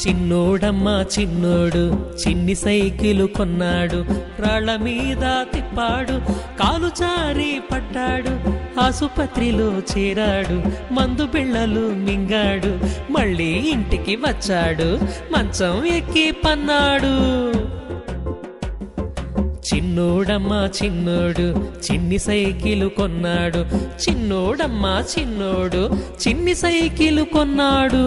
చిన్నోడమ్మ చిన్నోడు చిన్ని సైకిలు కొన్నాడు, రాళ్ళ మీద తిప్పాడు, కాలు జారి పడ్డాడు, ఆసుపత్రిలో చేరాడు, మందు బిళ్ళలు మింగాడు, మళ్ళీ ఇంటికి వచ్చాడు, మంచం ఎక్కి పన్నాడు. చిన్నోడమ్మ చిన్నోడు చిన్ని సైకిలు కొన్నాడు, చిన్నోడమ్మ చిన్నోడు చిన్ని సైకిలు కొన్నాడు.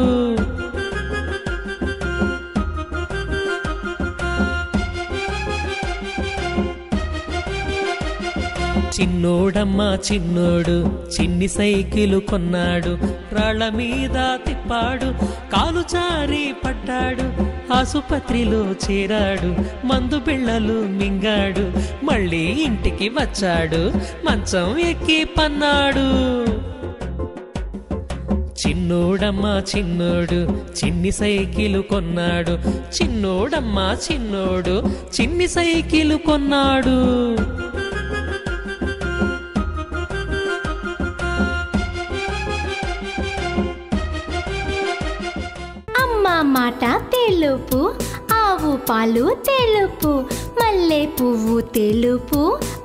చిన్నోడమ్మ చిన్నోడు చిన్ని సైకిలు కొన్నాడు, రాళ్ళ మీద తిప్పాడు, కాలు జారి పడ్డాడు, ఆసుపత్రిలో చేరాడు, మందు బిళ్ళలు మింగాడు, మళ్ళీ ఇంటికి వచ్చాడు, మంచం ఎక్కి పన్నాడు. చిన్నోడమ్మ చిన్నోడు చిన్ని సైకిలు కొన్నాడు, చిన్నోడమ్మ చిన్నోడు చిన్ని సైకిలు కొన్నాడు. మాట తెలుపు, ఆవు పాలు తెలుపు, మల్లె పువ్వు తెలుపు,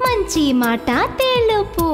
మంచి మాట తెలుపు,